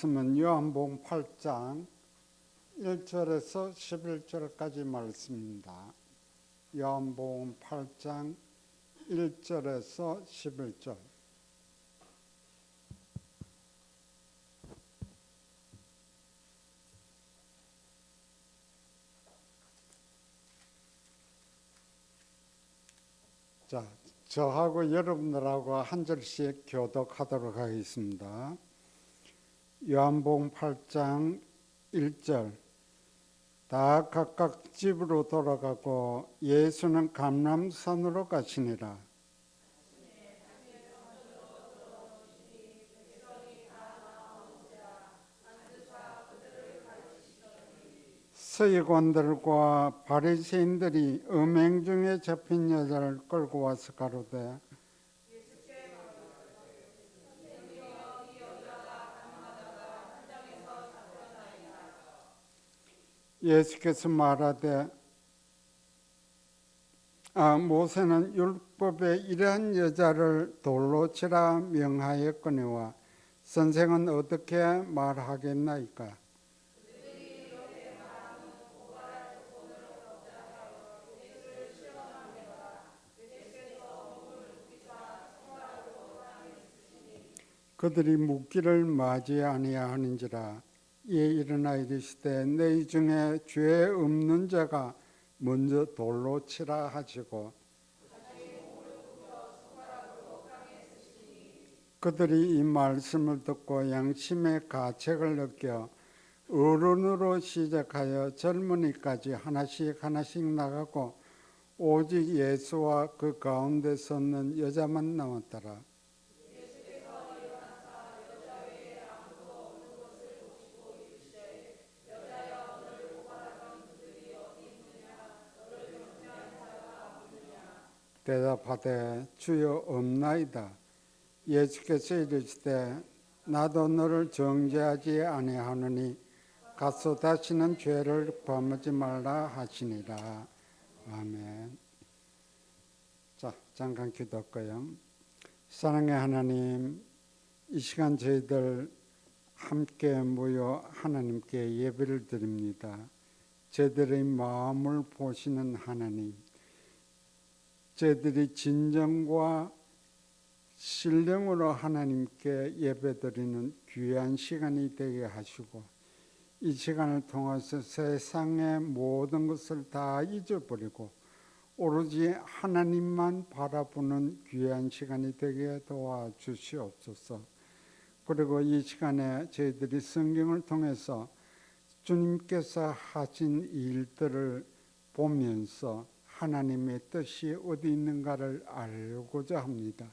말씀은 요한복음 8장 1절에서 11절까지 말씀입니다. 요한복음 8장 1절에서 11절. 자, 저하고 여러분들하고 한 절씩 교독하도록 하겠습니다. 요한복음 8장 1절. 다 각각 집으로 돌아가고 예수는 감람산으로 가시니라. 서기관들과 바리새인들이 음행 중에 잡힌 여자를 끌고 와서 가로되 예수께서 말하되 모세는 율법에 이러한 여자를 돌로 치라 명하였거니와 선생은 어떻게 말하겠나이까? 그들이 묻기를 맞이 아니하는지라. 이에 일어나 이르시되 너희 중에 죄 없는 자가 먼저 돌로 치라 하시고 그들이 이 말씀을 듣고 양심의 가책을 느껴 어른으로 시작하여 젊은이까지 하나씩 나가고 오직 예수와 그 가운데 섰는 여자만 남았더라. 대답하되 주여 없나이다. 예수께서 이르시되 나도 너를 정죄하지 아니하노니 가서 다시는 죄를 범하지 말라 하시니라. 아멘. 자, 잠깐 기도할까요? 사랑의 하나님, 이 시간 저희들 함께 모여 하나님께 예배를 드립니다. 저희들의 마음을 보시는 하나님, 저희들이 진정과 신령으로 하나님께 예배드리는 귀한 시간이 되게 하시고 이 시간을 통해서 세상의 모든 것을 다 잊어버리고 오로지 하나님만 바라보는 귀한 시간이 되게 도와주시옵소서. 그리고 이 시간에 저희들이 성경을 통해서 주님께서 하신 일들을 보면서 하나님의 뜻이 어디 있는가를 알고자 합니다.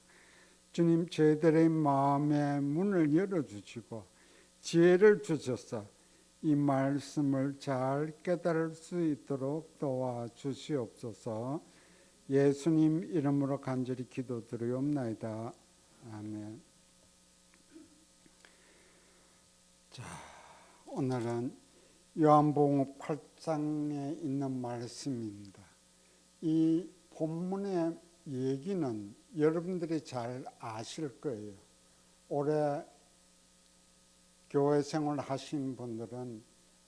주님, 저희들의 마음의 문을 열어주시고 지혜를 주셔서 이 말씀을 잘 깨달을 수 있도록 도와주시옵소서. 예수님 이름으로 간절히 기도드리옵나이다. 아멘. 자, 오늘은 요한복음 8장에 있는 말씀입니다. 이 본문의 얘기는 여러분들이 잘 아실 거예요. 올해 교회 생활 하신 분들은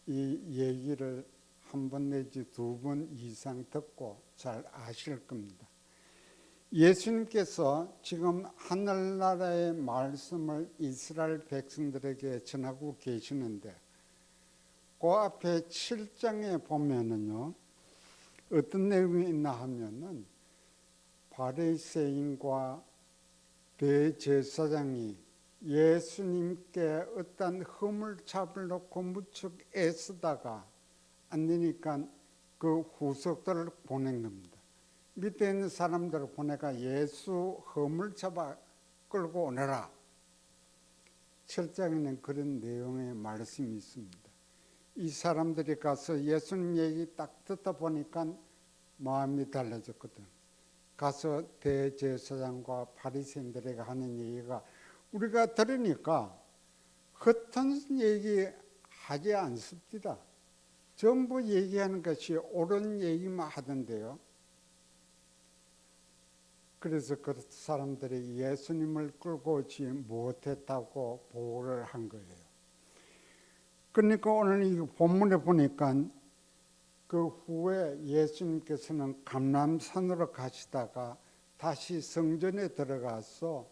이 얘기를 한 번 내지 두 번 이상 듣고 잘 아실 겁니다. 예수님께서 지금 하늘나라의 말씀을 이스라엘 백성들에게 전하고 계시는데 그 앞에 7장에 보면은요, 어떤 내용이 있나 하면은 바리새인과 대제사장이 예수님께 어떤 흠을 잡으려고 무척 애쓰다가 안 되니까 그 후속들을 보낸 겁니다. 밑에 있는 사람들을 보내가 예수 흠을 잡아 끌고 오너라. 7장에는 그런 내용의 말씀이 있습니다. 이 사람들이 가서 예수님 얘기 딱 듣다 보니까 마음이 달라졌거든. 가서 대제사장과 바리새인들에게 하는 얘기가 우리가 들으니까 헛된 얘기 하지 않습니다. 전부 얘기하는 것이 옳은 얘기만 하던데요. 그래서 그 사람들이 예수님을 끌고 오지 못했다고 보고를 한 거예요. 그러니까 오늘 이 본문에 보니까 그 후에 예수님께서는 감람산으로 가시다가 다시 성전에 들어가서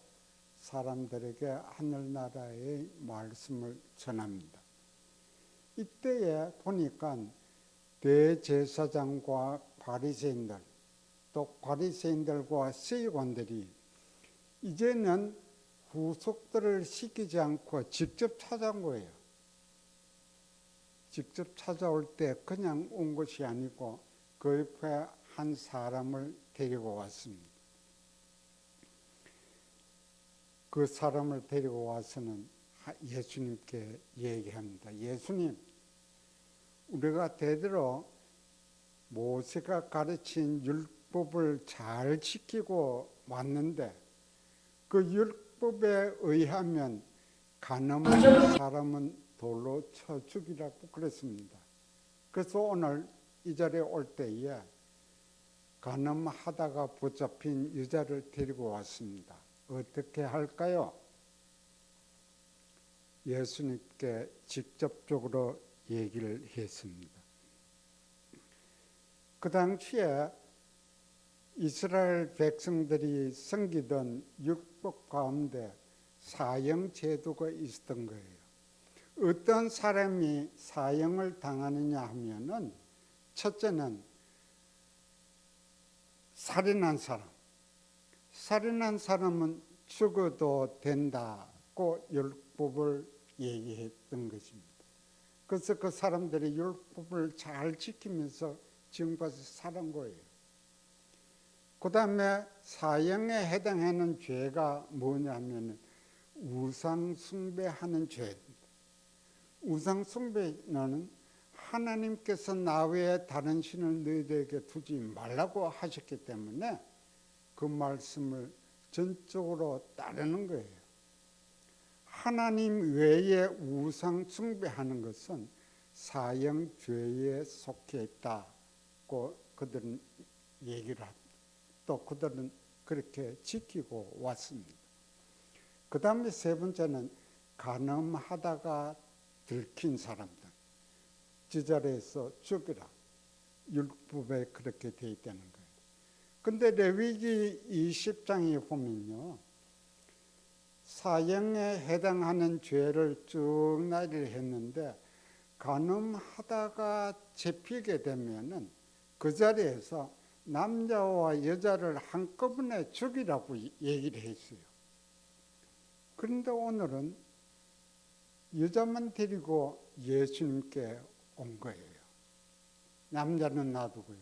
사람들에게 하늘나라의 말씀을 전합니다. 이때에 보니까 대제사장과 바리새인들, 또 바리새인들과 세관들이 이제는 후속들을 시키지 않고 직접 찾아온 거예요. 직접 찾아올 때 그냥 온 것이 아니고 그 옆에 한 사람을 데리고 왔습니다. 그 사람을 데리고 와서는 예수님께 얘기합니다. 예수님, 우리가 대대로 모세가 가르친 율법을 잘 지키고 왔는데 그 율법에 의하면 가늠한 사람은 돌로 쳐 죽이라고 그랬습니다. 그래서 오늘 이 자리에 올 때에 가늠하다가 붙잡힌 여자를 데리고 왔습니다. 어떻게 할까요? 예수님께 직접적으로 얘기를 했습니다. 그 당시에 이스라엘 백성들이 섬기던 율법 가운데 사형 제도가 있었던 거예요. 어떤 사람이 사형을 당하느냐 하면은 첫째는 살인한 사람은 죽어도 된다고 율법을 얘기했던 것입니다. 그래서 그 사람들이 율법을 잘 지키면서 지금까지 살은 거예요. 그 다음에 사형에 해당하는 죄가 뭐냐면 우상 숭배하는 죄입니다. 우상 숭배는 하나님께서 나 외에 다른 신을 너희들에게 두지 말라고 하셨기 때문에 그 말씀을 전적으로 따르는 거예요. 하나님 외에 우상 숭배하는 것은 사형죄에 속해 있다고 그들은 얘기를 합니다. 또 그들은 그렇게 지키고 왔습니다. 그 다음에 세 번째는 간음하다가 들킨 사람들, 저 자리에서 죽이라. 율법에 그렇게 되어 있다는 거예요. 근데 레위기 20장에 보면요, 사형에 해당하는 죄를 쭉 나열을 했는데 간음하다가 잡히게 되면은 그 자리에서 남자와 여자를 한꺼번에 죽이라고 얘기를 했어요. 그런데 오늘은 여자만 데리고 예수님께 온 거예요. 남자는 놔두고요.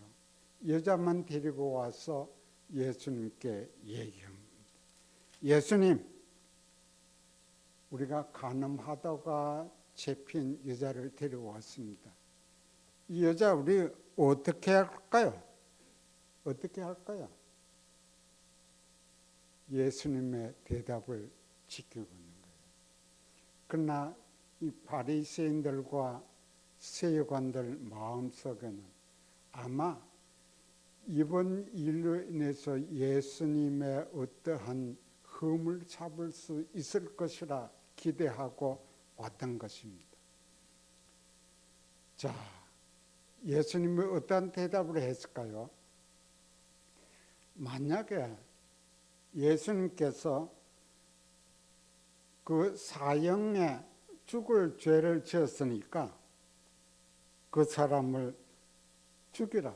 여자만 데리고 와서 예수님께 얘기합니다. 예수님, 우리가 간음하다가 잡힌 여자를 데려왔습니다. 이 여자 우리 어떻게 할까요? 어떻게 할까요? 예수님의 대답을 지키고 있는 거예요. 그러나 이 바리새인들과 세관들 마음속에는 아마 이번 일로 인해서 예수님의 어떠한 흠을 잡을 수 있을 것이라 기대하고 왔던 것입니다. 자, 예수님이 어떤 대답을 했을까요? 만약에 예수님께서 그 사형에 죽을 죄를 지었으니까 그 사람을 죽이라.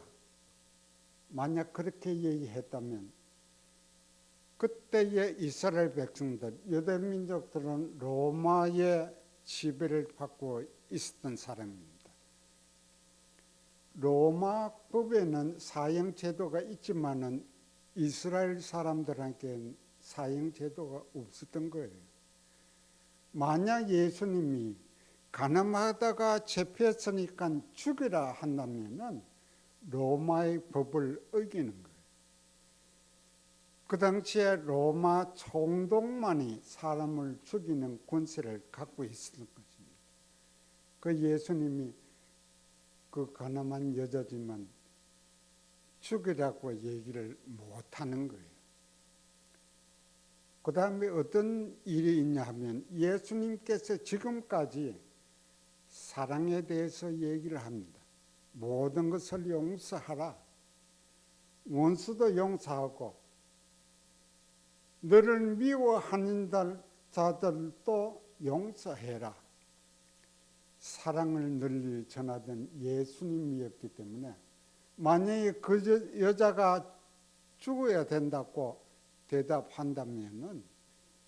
만약 그렇게 얘기했다면 그때의 이스라엘 백성들, 유대 민족들은 로마의 지배를 받고 있었던 사람입니다. 로마 법에는 사형 제도가 있지만은 이스라엘 사람들에게는 사형 제도가 없었던 거예요. 만약 예수님이 간음하다가 잡혔으니까 죽이라 한다면은 로마의 법을 어기는 거예요. 그 당시에 로마 총독만이 사람을 죽이는 권세를 갖고 있었던 것입니다. 그 예수님이 그 가늠한 여자지만 죽이라고 얘기를 못하는 거예요. 그 다음에 어떤 일이 있냐 하면 예수님께서 지금까지 사랑에 대해서 얘기를 합니다. 모든 것을 용서하라. 원수도 용서하고 너를 미워하는 자들도 용서해라. 사랑을 널리 전하던 예수님이었기 때문에 만약에 그 여자가 죽어야 된다고 대답한다면은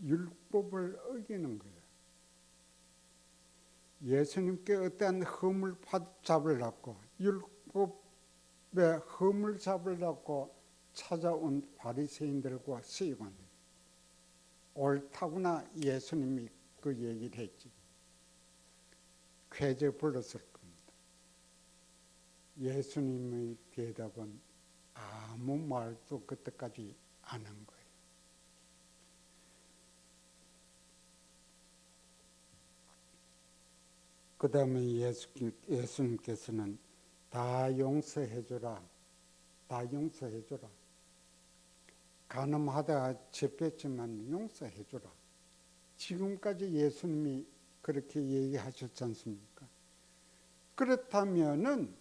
율법을 어기는 거예요. 예수님께 어떠한 흠을 잡으려고 율법의 흠을 잡으려고 찾아온 바리새인들과 서기관들, 옳다구나 예수님이 그 얘기를 했지. 쾌재 불렀을 겁니다. 예수님의 대답은 아무 말도 그때까지 안 한 거예요. 그 다음에 예수님께서는 다 용서해주라. 다 용서해주라. 간음하다가 접했지만 용서해주라. 지금까지 예수님이 그렇게 얘기하셨지 않습니까? 그렇다면은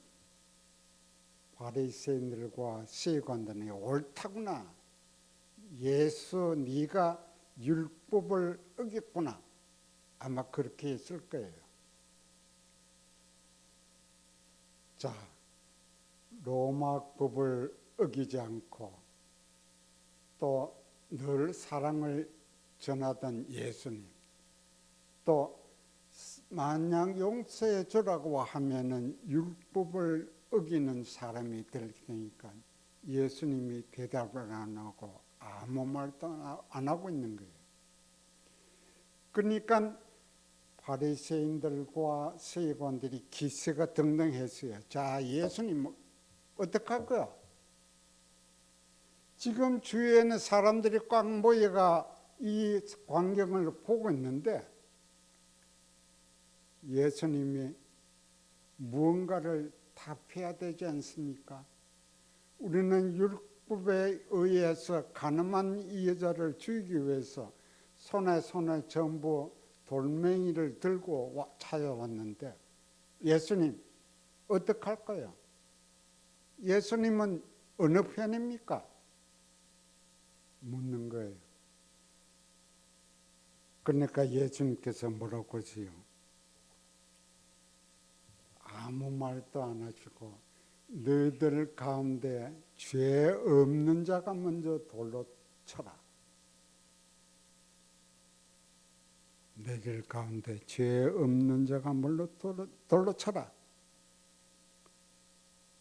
바리새인들과 서기관들이 옳다구나. 예수 네가 율법을 어겼구나. 아마 그렇게 했을 거예요. 자, 로마 법을 어기지 않고 또 늘 사랑을 전하던 예수님, 또 만약 용서해 주라고 하면은 율법을 어기는 사람이 될 테니까 예수님이 대답을 안 하고 아무 말도 안 하고 있는 거예요. 그러니까 바리새인들과 서기관들이 기세가 등등했어요. 자, 예수님 어떡할 거야? 지금 주위에는 사람들이 꽉 모여가 이 광경을 보고 있는데 예수님이 무언가를 답해야 되지 않습니까? 우리는 율법에 의해서 가늠한 이 여자를 죽이기 위해서 손에 전부 돌멩이를 들고 찾아왔는데 예수님 어떡할 거예요? 예수님은 어느 편입니까? 묻는 거예요. 그러니까 예수님께서 뭐라고 하세요? 아무 말도 안 하시고 너희들 가운데 죄 없는 자가 먼저 돌로 쳐라. 너희들 가운데 죄 없는 자가 먼저 돌로 쳐라.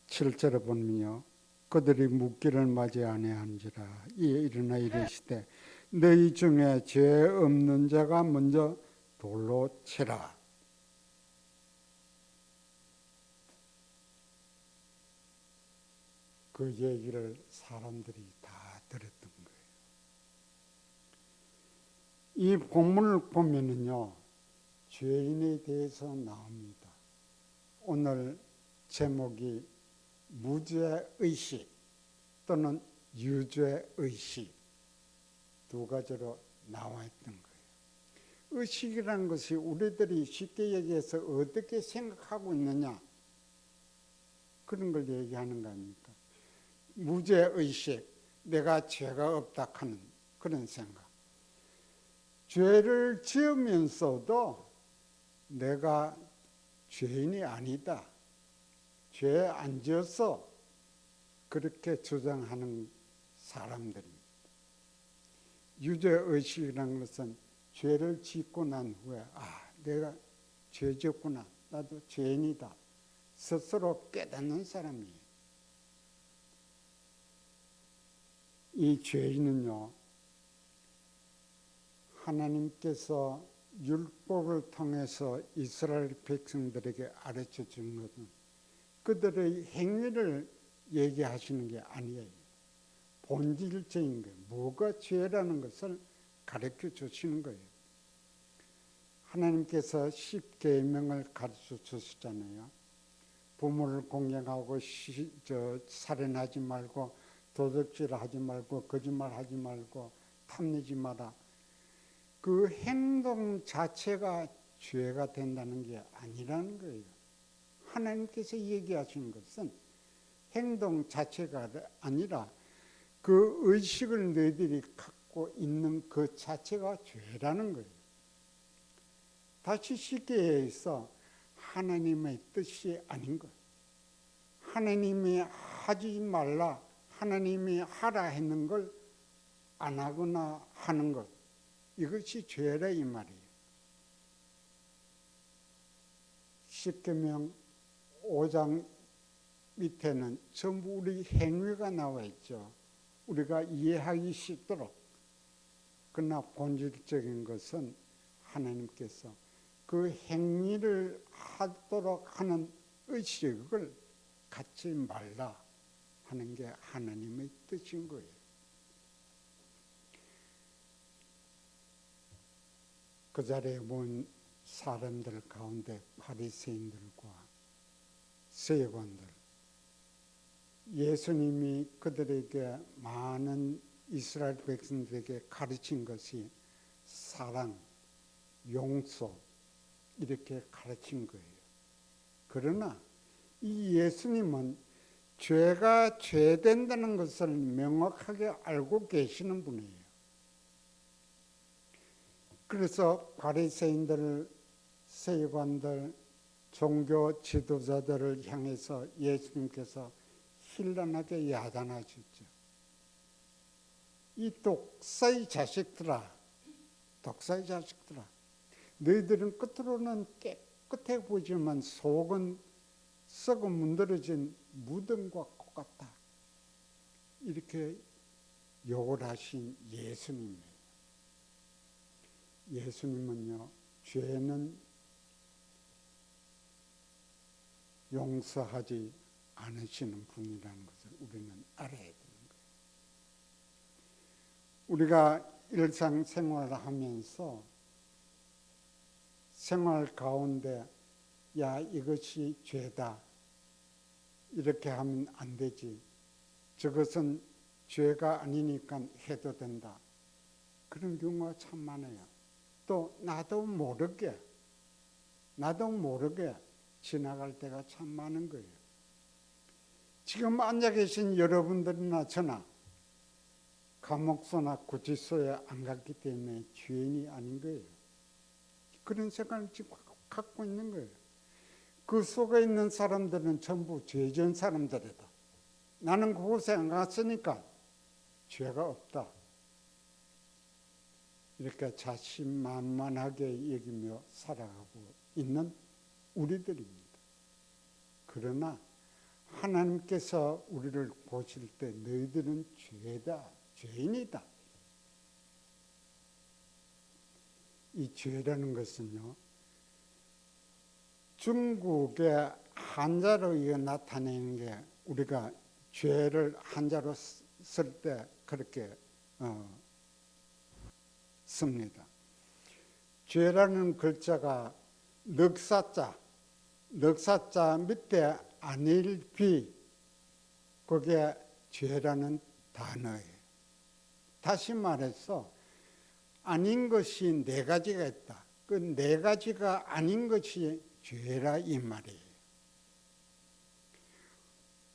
7절에 보면요. 그들이 묻기를 맞이 아니한지라 일어나 이르시되 너희 중에 죄 없는 자가 먼저 돌로 치라. 그 얘기를 사람들이 다 들었던 거예요. 이 본문을 보면은요, 죄인에 대해서 나옵니다. 오늘 제목이 무죄의식 또는 유죄의식 두 가지로 나와 있던 거예요. 의식이라는 것이 우리들이 쉽게 얘기해서 어떻게 생각하고 있느냐 그런 걸 얘기하는 거 아닙니까? 무죄의식, 내가 죄가 없다 하는 그런 생각. 죄를 지으면서도 내가 죄인이 아니다. 죄 안 지어서 그렇게 주장하는 사람들입니다. 유죄의식이라는 것은 죄를 짓고 난 후에 내가 죄 지었구나. 나도 죄인이다. 스스로 깨닫는 사람이에요. 이 죄인은요, 하나님께서 율법을 통해서 이스라엘 백성들에게 가르쳐 준 것은 그들의 행위를 얘기하시는 게 아니에요. 본질적인 거예요. 뭐가 죄라는 것을 가르쳐 주시는 거예요. 하나님께서 10계명을 가르쳐 주셨잖아요. 부모를 공경하고 살인하지 말고 도둑질하지 말고 거짓말하지 말고 탐내지 마라. 그 행동 자체가 죄가 된다는 게 아니라는 거예요. 하나님께서 얘기하신 것은 행동 자체가 아니라 그 의식을 너희들이 갖고 있는 그 자체가 죄라는 거예요. 다시 쉽게 해서 하나님의 뜻이 아닌 것. 하나님이 하지 말라, 하나님이 하라 했는 걸 안 하거나 하는 것. 이것이 죄라 이 말이에요. 십계명 5장 밑에는 전부 우리 행위가 나와 있죠. 우리가 이해하기 쉽도록. 그러나 본질적인 것은 하나님께서 그 행위를 하도록 하는 의식을 갖지 말라 하는 게 하나님의 뜻인 거예요. 그 자리에 본 사람들 가운데 바리새인들과 서기관들, 예수님이 그들에게 많은 이스라엘 백성들에게 가르친 것이 사랑, 용서 이렇게 가르친 거예요. 그러나 이 예수님은 죄가 죄된다는 것을 명확하게 알고 계시는 분이에요. 그래서 바리새인들, 서기관들, 종교 지도자들을 향해서 예수님께서 현란하게 야단하셨죠. 이 독사의 자식들아, 독사의 자식들아, 너희들은 겉으로는 깨끗해 보이지만 속은 썩어 문드러진 무덤과 똑같다. 이렇게 욕을 하신 예수님이에요. 예수님은요, 죄는 용서하지 않으시는 분이라는 것을 우리는 알아야 되는 거예요. 우리가 일상생활을 하면서 생활 가운데 야 이것이 죄다 이렇게 하면 안 되지, 저것은 죄가 아니니까 해도 된다, 그런 경우가 참 많아요. 또 나도 모르게 지나갈 때가 참 많은 거예요. 지금 앉아 계신 여러분들이나 저나 감옥소나 구치소에 안 갔기 때문에 죄인이 아닌 거예요. 그런 생각을 지금 갖고 있는 거예요. 그 속에 있는 사람들은 전부 죄 지은 사람들이다. 나는 그곳에 안 갔으니까 죄가 없다. 이렇게 자신만만하게 여기며 살아가고 있는 우리들입니다. 그러나 하나님께서 우리를 보실 때 너희들은 죄다, 죄인이다. 이 죄라는 것은요, 중국의 한자로 이거 나타내는 게 우리가 죄를 한자로 쓸 때 그렇게 씁니다. 죄라는 글자가 넉사자 밑에 안일비, 그게 죄라는 단어예요. 다시 말해서 아닌 것이 네 가지가 있다. 그 네 가지가 아닌 것이 죄라 이 말이에요.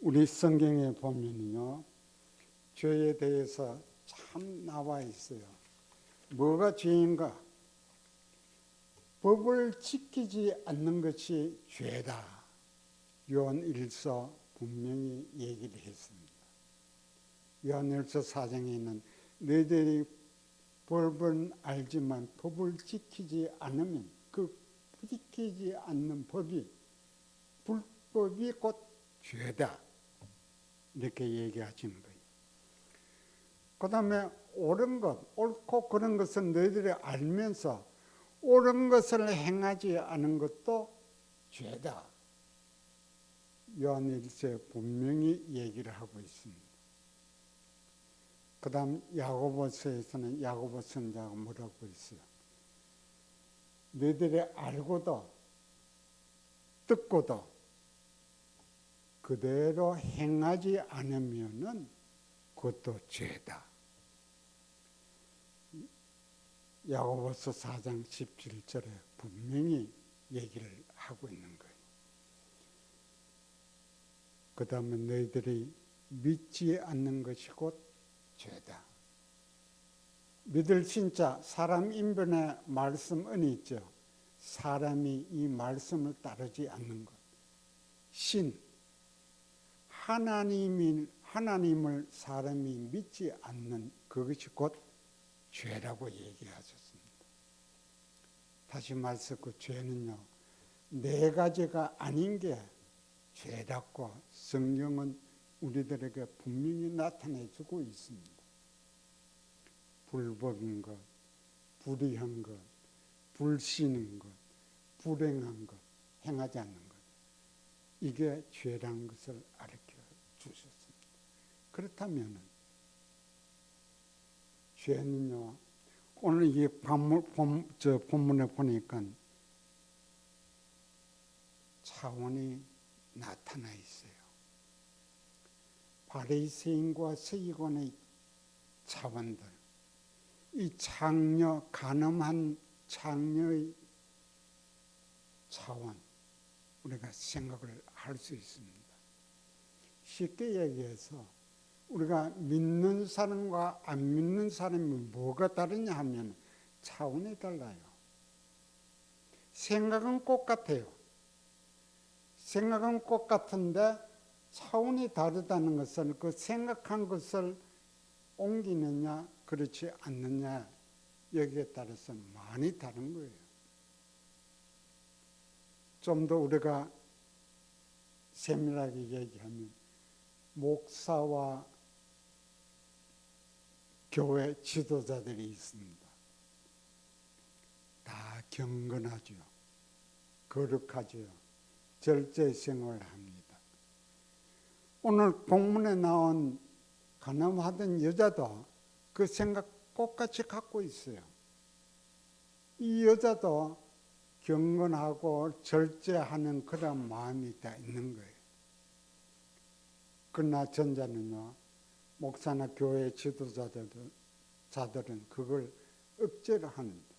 우리 성경에 보면요, 죄에 대해서 참 나와 있어요. 뭐가 죄인가? 법을 지키지 않는 것이 죄다. 요한일서 분명히 얘기를 했습니다. 요한일서 4장에는 너희들이 법은 알지만 법을 지키지 않으면 그 지키지 않는 법이 불법이 곧 죄다. 이렇게 얘기하시는 거예요. 그 다음에 옳은 것, 옳고 그런 것은 너희들이 알면서 옳은 것을 행하지 않은 것도 죄다. 요한일서에 분명히 얘기를 하고 있습니다. 그 다음 야고보서에서는 야고보 선자가 뭐라고 했어요? 너희들이 알고도 듣고도 그대로 행하지 않으면은 그것도 죄다. 야고보서 4장 17절에 분명히 얘기를 하고 있는 거예요. 그 다음에 너희들이 믿지 않는 것이 곧 죄다. 믿을 신자, 사람 인변의 말씀 은이 있죠. 사람이 이 말씀을 따르지 않는 것. 신, 하나님을 사람이 믿지 않는 그것이 곧 죄라고 얘기하셨습니다. 다시 말해서 그 죄는요, 네 가지가 아닌 게 죄라고 성경은 우리들에게 분명히 나타내주고 있습니다. 불법인 것, 불의한 것, 불신인 것, 불행한 것, 행하지 않는 것. 이게 죄라는 것을 가르쳐 주셨습니다. 그렇다면 죄는요, 오늘 이 본문에 보니까 차원이 나타나 있어요. 바리새인과 서기관의 차원들, 이 장녀, 간음한 장녀의 차원, 우리가 생각을 할 수 있습니다. 쉽게 얘기해서 우리가 믿는 사람과 안 믿는 사람이 뭐가 다르냐 하면 차원이 달라요. 생각은 똑같아요. 생각은 똑같은데 차원이 다르다는 것은 그 생각한 것을 옮기느냐 그렇지 않느냐 여기에 따라서 많이 다른 거예요. 좀 더 우리가 세밀하게 얘기하면 목사와 교회 지도자들이 있습니다. 다 경건하죠. 거룩하죠. 절제 생활을 합니다. 오늘 본문에 나온 간음하던 여자도 그 생각 똑같이 갖고 있어요. 이 여자도 경건하고 절제하는 그런 마음이 다 있는 거예요. 그러나 전자는요, 목사나 교회 지도자들은 그걸 억제를 합니다.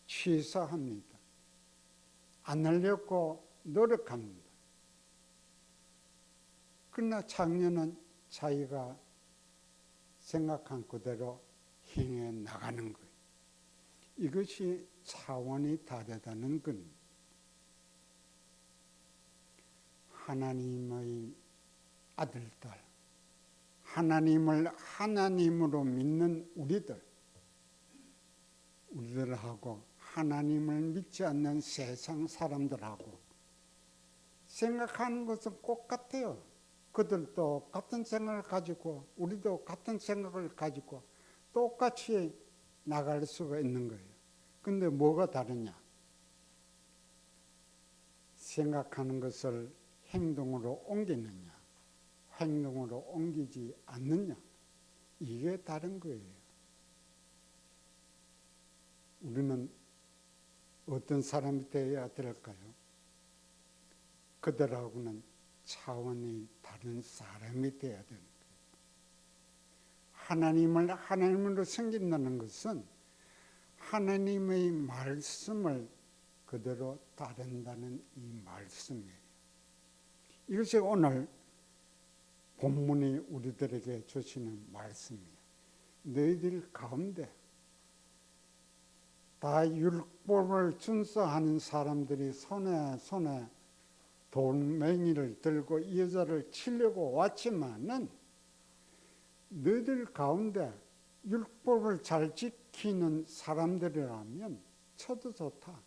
취사합니다. 안 하려고 노력합니다. 그러나 장녀는 자기가 생각한 그대로 행해 나가는 거예요. 이것이 차원이 다르다는 건 하나님의 아들들, 하나님을 하나님으로 믿는 우리들하고 하나님을 믿지 않는 세상 사람들하고 생각하는 것은 똑같아요. 그들도 같은 생각을 가지고 우리도 같은 생각을 가지고 똑같이 나갈 수가 있는 거예요. 근데 뭐가 다르냐? 생각하는 것을 행동으로 옮기느냐, 행동으로 옮기지 않느냐, 이게 다른 거예요. 우리는 어떤 사람이 되어야 될까요? 그들하고는 차원이 다른 사람이 되어야 됩니다. 하나님을 하나님으로 섬긴다는 것은 하나님의 말씀을 그대로 따른다는 이 말씀이에요. 이것이 오늘 본문이 우리들에게 주시는 말씀이에요. 너희들 가운데 다 율법을 준수하는 사람들이 손에 돌멩이를 들고 이 여자를 치려고 왔지만은 너희들 가운데 율법을 잘 지키는 사람들이라면 쳐도 좋다.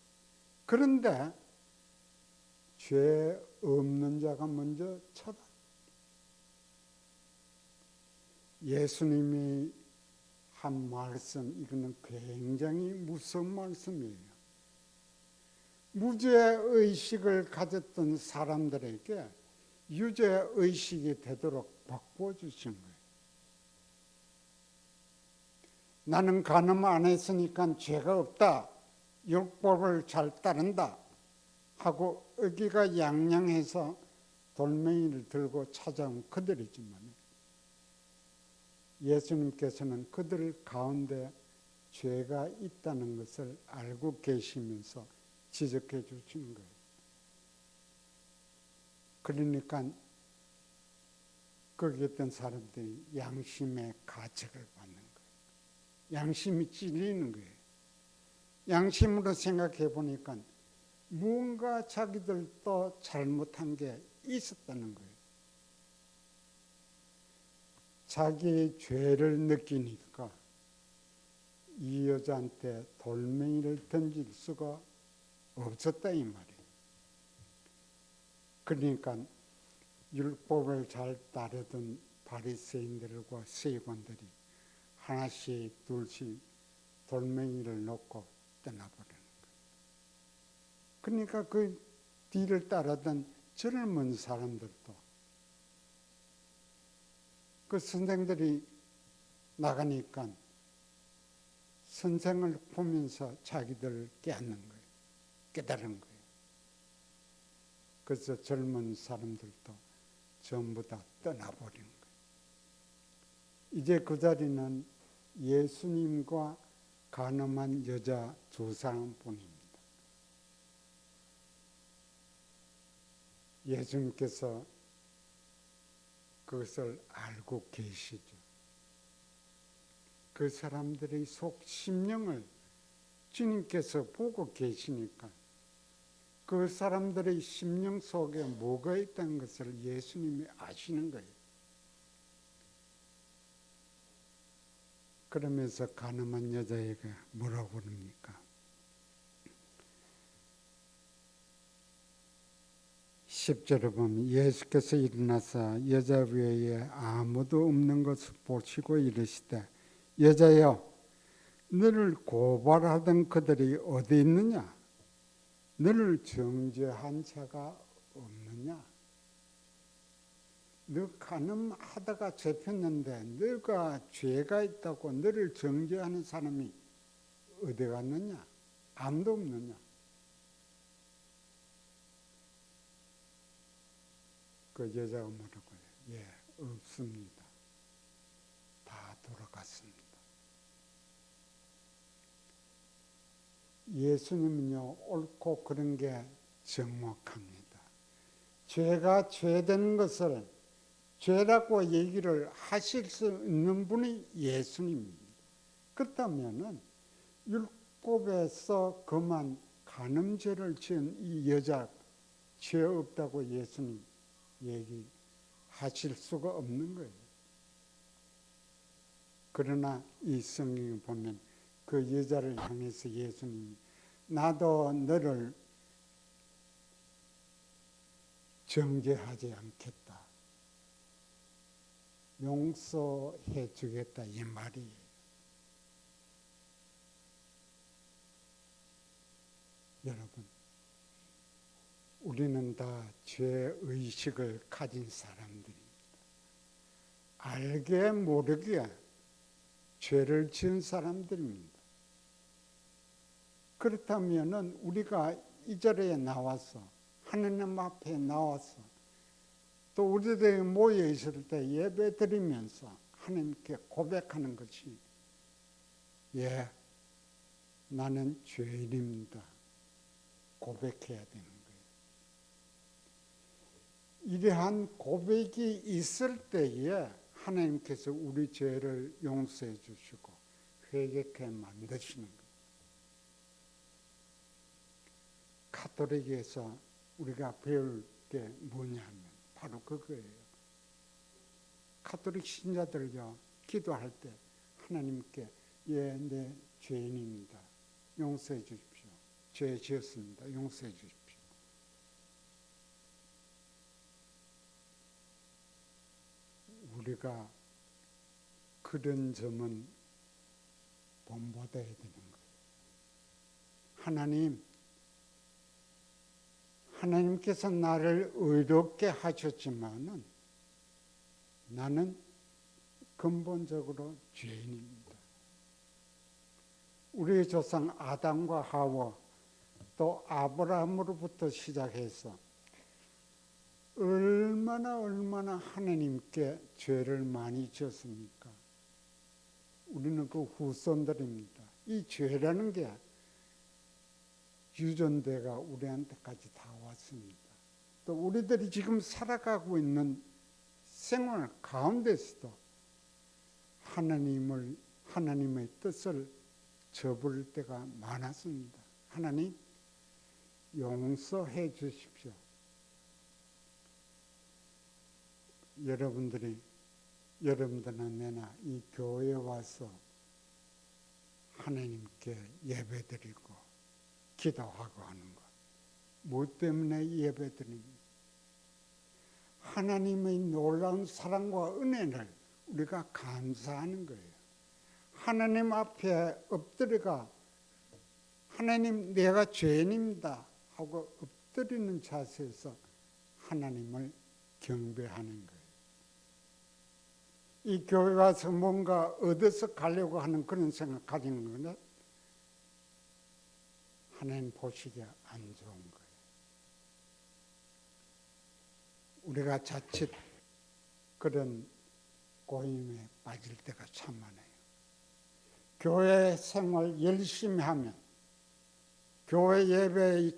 그런데 죄 없는 자가 먼저 쳐다. 예수님이 한 말씀, 이거는 굉장히 무서운 말씀이에요. 무죄의식을 가졌던 사람들에게 유죄의식이 되도록 바꿔주신 거예요. 나는 간음 안 했으니까 죄가 없다. 율법을 잘 따른다. 하고 어기가 양양해서 돌멩이를 들고 찾아온 그들이지만 예수님께서는 그들 가운데 죄가 있다는 것을 알고 계시면서 지적해 주시는 거예요. 그러니까 거기 있던 사람들이 양심의 가책을 받는 거예요. 양심이 찔리는 거예요. 양심으로 생각해 보니까 무언가 자기들도 잘못한 게 있었다는 거예요. 자기의 죄를 느끼니까 이 여자한테 돌멩이를 던질 수가 없었다 이 말이에요. 그러니까 율법을 잘 따르던 바리새인들과 세관들이 하나씩 둘씩 돌멩이를 놓고 떠나버리는 거예요. 그러니까 그 뒤를 따르던 젊은 사람들도 그 선생들이 나가니까 선생을 보면서 자기들 깨닫는 거예요. 깨달은 거예요. 그래서 젊은 사람들도 전부 다 떠나버린 거예요. 이제 그 자리는 예수님과 가늠한 여자 두 사람뿐입니다. 예수님께서 그것을 알고 계시죠. 그 사람들의 속 심령을 주님께서 보고 계시니까 그 사람들의 심령 속에 뭐가 있다는 것을 예수님이 아시는 거예요. 그러면서 가늠한 여자에게 뭐라고 그럽니까? 10절에 보면 예수께서 일어나서 여자 외에 아무도 없는 것을 보시고 이르시되 여자여 너를 고발하던 그들이 어디 있느냐? 너를 정죄한 자가 없느냐? 너 간음하다가 잡혔는데 너가 죄가 있다고 너를 정죄하는 사람이 어디 갔느냐? 아무도 없느냐? 그 여자가 뭐라고 해요? 예, 없습니다. 다 돌아갔습니다. 예수님은요, 옳고 그런 게 정확합니다. 죄가 죄된 것을 죄라고 얘기를 하실 수 있는 분이 예수님입니다. 그렇다면은 율법에서 그만 간음죄를 지은 이 여자 죄 없다고 예수님 얘기하실 수가 없는 거예요. 그러나 이 성경에 보면 그 여자를 향해서 예수님이 나도 너를 정죄하지 않겠다. 용서해 주겠다 이 말이에요. 여러분, 우리는 다 죄의식을 가진 사람들입니다. 알게 모르게 죄를 지은 사람들입니다. 그렇다면 우리가 이 자리에 나와서 하느님 앞에 나와서 또 우리들이 모여 있을 때 예배 드리면서 하나님께 고백하는 것이 예, 나는 죄인입니다. 고백해야 되는 거예요. 이러한 고백이 있을 때에 하나님께서 우리 죄를 용서해 주시고 회개케 만드시는 거예요. 가톨릭에서 우리가 배울 게 뭐냐면 바로 그거예요. 가톨릭 신자들요, 기도할 때 하나님께 예, 내 죄인입니다. 용서해 주십시오. 죄 지었습니다. 용서해 주십시오. 우리가 그런 점은 본받아야 되는 거예요. 하나님께서 나를 의롭게 하셨지만은 나는 근본적으로 죄인입니다. 우리 조상 아담과 하와 또 아브라함으로부터 시작해서 얼마나 하나님께 죄를 많이 지었습니까? 우리는 그 후손들입니다. 이 죄라는 게 유전대가 우리한테까지 다 왔습니다. 또 우리들이 지금 살아가고 있는 생활 가운데서도 하나님의 뜻을 저버릴 때가 많았습니다. 하나님 용서해 주십시오. 여러분들은 내나 이 교회에 와서 하나님께 예배드리고 기도하고 하는 것. 무엇 때문에 예배드립니까? 하나님의 놀라운 사랑과 은혜를 우리가 감사하는 거예요. 하나님 앞에 엎드려가 하나님 내가 죄인입니다 하고 엎드리는 자세에서 하나님을 경배하는 거예요. 이 교회 와서 뭔가 얻어서 가려고 하는 그런 생각 가지는 거는 하나님 보시기에 안 좋은 거예요. 우리가 자칫 그런 고임에 빠질 때가 참 많아요. 교회 생활 열심히 하면, 교회 예배에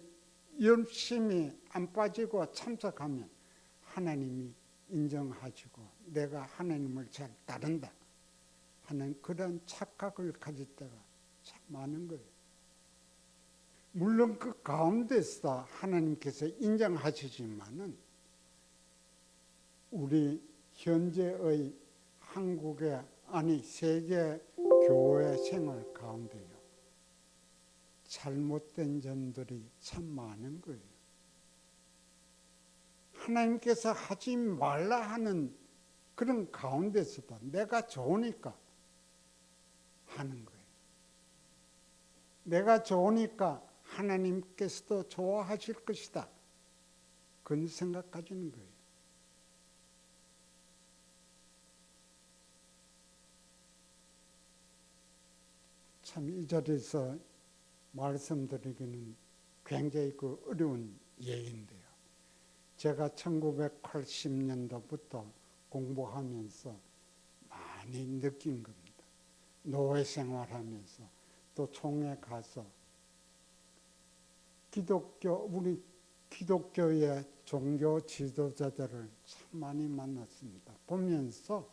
열심히 안 빠지고 참석하면 하나님이 인정하시고 내가 하나님을 잘 따른다 하는 그런 착각을 가질 때가 참 많은 거예요. 물론 그 가운데서 하나님께서 인정하시지만은 우리 현재의 한국의 아니 세계 교회 생활 가운데요 잘못된 점들이 참 많은 거예요. 하나님께서 하지 말라 하는 그런 가운데서도 내가 좋으니까 하는 거예요. 내가 좋으니까 하나님께서도 좋아하실 것이다. 그런 생각 가지는 거예요. 참 이 자리에서 말씀드리기는 굉장히 어려운 예인데요. 제가 1980년도부터 공부하면서 많이 느낀 겁니다. 노예 생활하면서 또 총회 가서 우리 기독교의 종교 지도자들을 참 많이 만났습니다. 보면서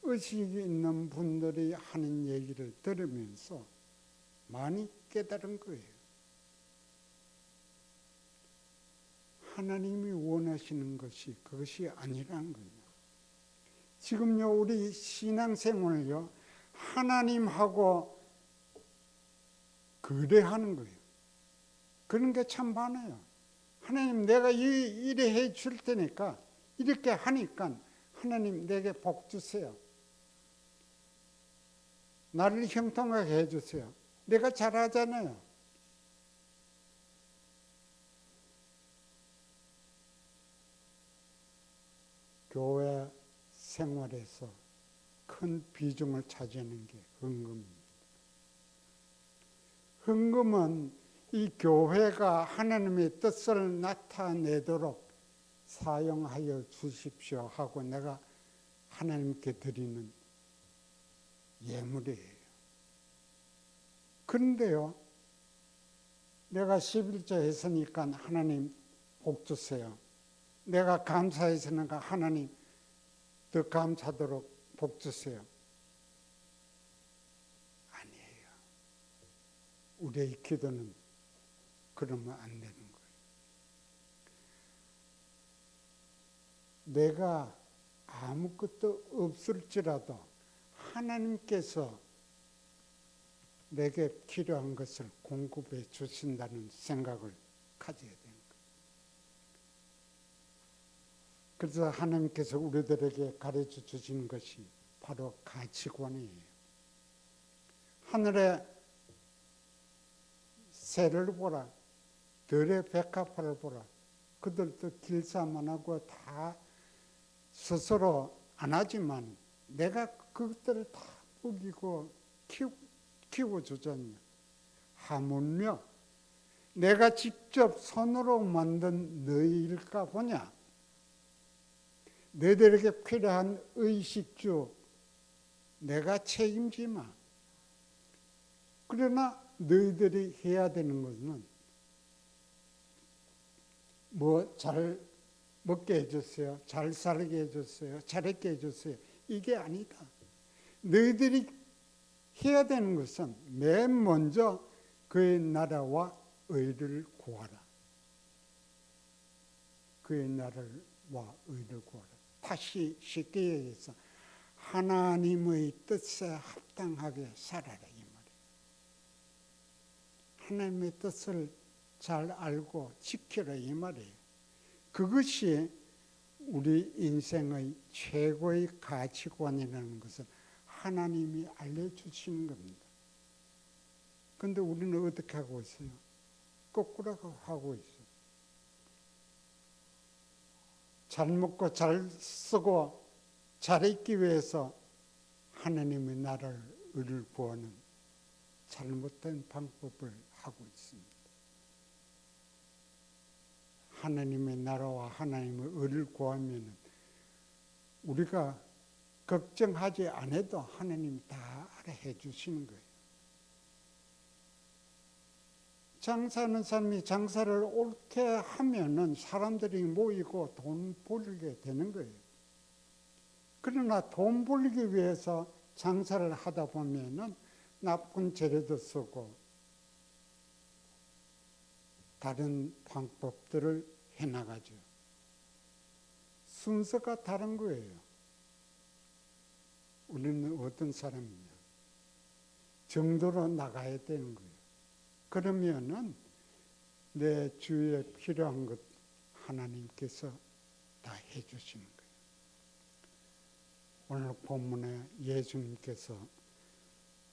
의식이 있는 분들이 하는 얘기를 들으면서 많이 깨달은 거예요. 하나님이 원하시는 것이 그것이 아니라는 거예요. 지금요 우리 신앙생활을요 하나님하고 거래하는 거예요. 그런 게 참 많아요. 하나님 내가 이래 해 줄 테니까 이렇게 하니까 하나님 내게 복 주세요. 나를 형통하게 해주세요. 내가 잘하잖아요. 교회 생활에서 큰 비중을 차지하는 게 헌금입니다. 헌금은 이 교회가 하나님의 뜻을 나타내도록 사용하여 주십시오 하고 내가 하나님께 드리는 예물이에요. 그런데요, 내가 11조 했으니까 하나님 복 주세요. 내가 감사했으니까 하나님 더 감사하도록 복 주세요. 아니에요. 우리의 기도는 그러면 안 되는 거예요. 내가 아무것도 없을지라도 하나님께서 내게 필요한 것을 공급해 주신다는 생각을 가져야 됩니다. 그래서 하나님께서 우리들에게 가르쳐 주신 것이 바로 가치관이에요. 하늘의 새를 보라, 들의 백합화를 보라. 그들도 길쌈안하고 다 스스로 안 하지만 내가 그것들을 다 먹이고 키워주잖냐. 하물며 내가 직접 손으로 만든 너희일까 보냐. 너희들에게 필요한 의식주 내가 책임지마. 그러나 너희들이 해야 되는 것은 뭐 잘 먹게 해줬어요, 잘 살게 해줬어요, 잘했게 해줬어요. 이게 아니다. 너희들이 해야 되는 것은 맨 먼저 그의 나라와 의를 구하라. 그의 나라와 의를 구하라. 다시 쉽게 얘기해서 하나님의 뜻에 합당하게 살아라 이 말이에요. 하나님의 뜻을 잘 알고 지켜라 이 말이에요. 그것이 우리 인생의 최고의 가치관이라는 것을 하나님이 알려주시는 겁니다. 그런데 우리는 어떻게 하고 있어요? 거꾸로 하고 있어요. 잘 먹고 잘 쓰고 잘 있기 위해서 하나님의 나라를 의를 구하는 잘못된 방법을 하고 있습니다. 하나님의 나라와 하나님의 의를 구하면 우리가 걱정하지 않아도 하나님이 다 알아해 주시는 거예요. 장사하는 사람이 장사를 옳게 하면은 사람들이 모이고 돈 벌게 되는 거예요. 그러나 돈 벌기 위해서 장사를 하다 보면은 나쁜 재료도 쓰고 다른 방법들을 해나가죠. 순서가 다른 거예요. 우리는 어떤 사람이냐? 정도로 나가야 되는 거예요. 그러면은 내 주위에 필요한 것 하나님께서 다 해주시는 거예요. 오늘 본문에 예수님께서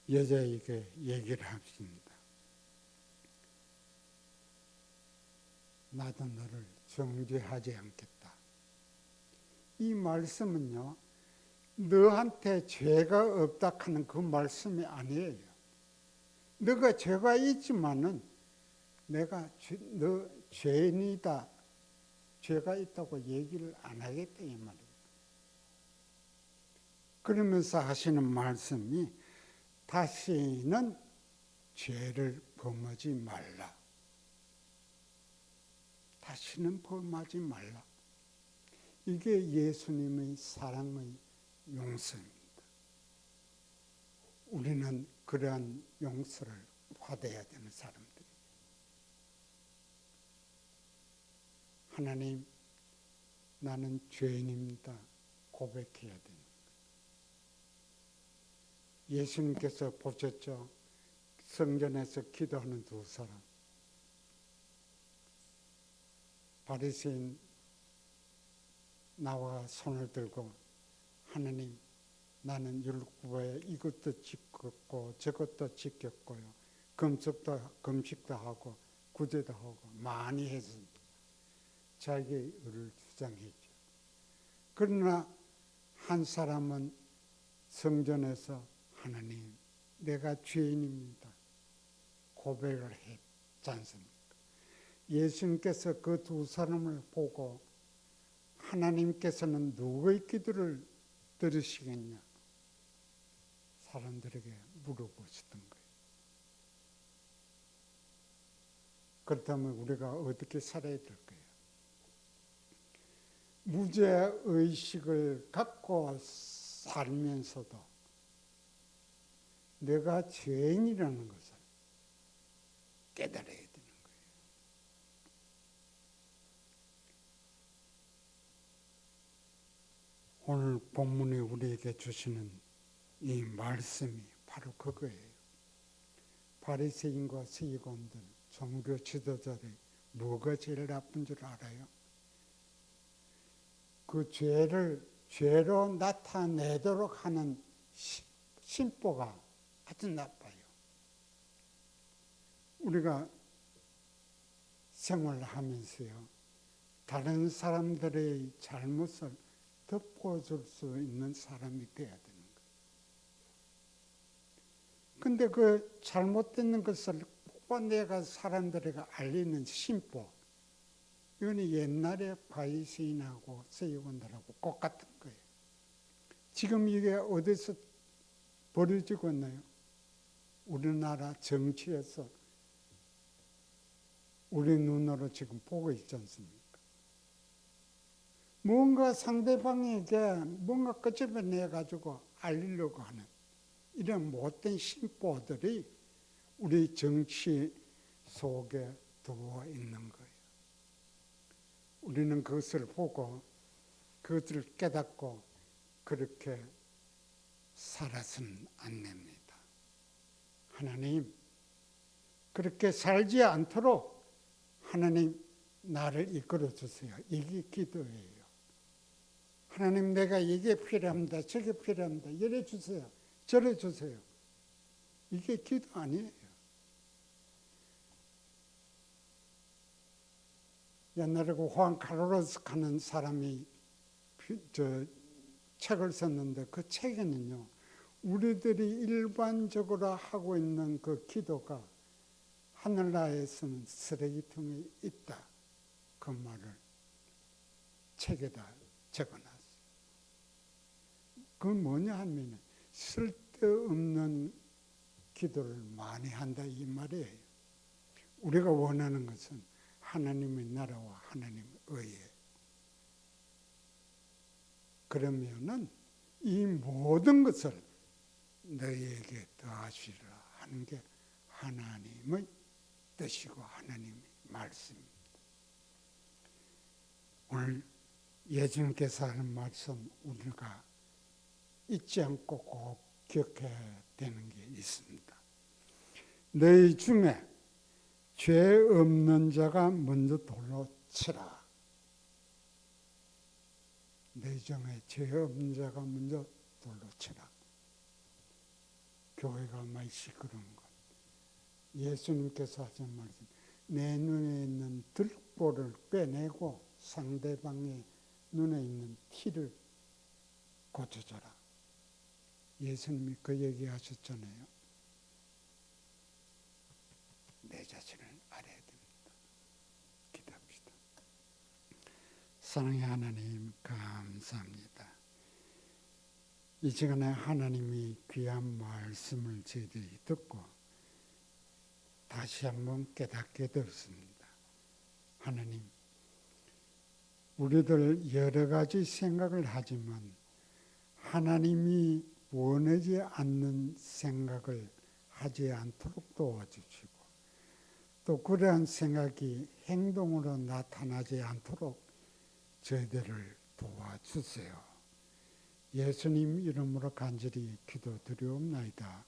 여자에게 얘기를 하십니다. 나도 너를 정죄하지 않겠다. 이 말씀은요, 너한테 죄가 없다 하는 그 말씀이 아니에요. 너가 죄가 있지만은 내가 너 죄인이다, 죄가 있다고 얘기를 안 하겠다 이 말이에요. 그러면서 하시는 말씀이 다시는 죄를 범하지 말라. 다시는 범하지 말라. 이게 예수님의 사랑의 용서입니다. 우리는 그러한 용서를 받아야 되는 사람들이에요. 하나님, 나는 죄인입니다. 고백해야 되는 거예요. 예수님께서 보셨죠? 성전에서 기도하는 두 사람. 바리새인 나와 손을 들고 하나님, 나는 율법에 이것도 지켰고 저것도 지켰고요. 금식도 하고 구제도 하고 많이 했습니다. 자기의 의를 주장했죠. 그러나 한 사람은 성전에서 하나님, 내가 죄인입니다. 고백을 했지 않습니까? 예수님께서 그 두 사람을 보고 하나님께서는 누구의 기도를 들으시겠냐? 사람들에게 물어보시던 거예요. 그렇다면 우리가 어떻게 살아야 될까요? 무죄의식을 갖고 살면서도 내가 죄인이라는 것을 깨달아야 되는 거예요. 오늘 본문이 우리에게 주시는 이 말씀이 바로 그거예요. 바리새인과 서기관들, 종교 지도자들이 뭐가 제일 나쁜 줄 알아요? 그 죄로 나타내도록 하는 심보가 아주 나빠요. 우리가 생활하면서요, 다른 사람들의 잘못을 덮어줄 수 있는 사람이 돼야 되는 거예요. 근데 그 잘못된 것을 꼭 내가 사람들에게 알리는 심보, 이건 옛날에 바리새인하고 서기관들하고 똑같은 거예요. 지금 이게 어디서 벌어지고 있나요? 우리나라 정치에서 우리 눈으로 지금 보고 있지 않습니까? 뭔가 상대방에게 뭔가 끄집어내 가지고 알리려고 하는 이런 못된 심보들이 우리 정치 속에 들어와 있는 거예요. 우리는 그것을 보고 그것을 깨닫고 그렇게 살아서는 안 됩니다. 하나님, 그렇게 살지 않도록 하나님 나를 이끌어 주세요. 이게 기도예요. 하나님, 내가 이게 필요합니다. 저게 필요합니다. 이래 주세요. 저래 주세요. 이게 기도 아니에요. 옛날에 그 후안 카르로스 하는 사람이 책을 썼는데 그 책에는요, 우리들이 일반적으로 하고 있는 그 기도가 하늘나라에서는 쓰레기통에 있다. 그 말을 책에다 적어놨어요. 그건 뭐냐 하면 쓸데없는 기도를 많이 한다 이 말이에요. 우리가 원하는 것은 하나님의 나라와 하나님의 의에. 그러면은 이 모든 것을 너희에게 더하시리라 하는 게 하나님의 뜻이고 하나님의 말씀입니다. 오늘 예수님께서 하는 말씀 우리가 잊지 않고 꼭 기억해야 되는 게 있습니다. 너희 중에 죄 없는 자가 먼저 돌로 치라. 너희 중에 죄 없는 자가 먼저 돌로 치라. 교회가 많이 시끄러운 것. 예수님께서 하신 말씀, 내 눈에 있는 들보를 빼내고 상대방의 눈에 있는 티를 고쳐줘라. 예수님이 그 얘기 하셨잖아요. 내 자신을 알아야 됩니다. 기도합시다. 사랑의 하나님, 감사합니다. 이 시간에 하나님이 귀한 말씀을 저희들이 듣고 다시 한번 깨닫게 되었습니다. 하나님, 우리들 여러 가지 생각을 하지만 하나님이 원하지 않는 생각을 하지 않도록 도와주시고 또 그러한 생각이 행동으로 나타나지 않도록 저희들을 도와주세요. 예수님 이름으로 간절히 기도드리옵나이다.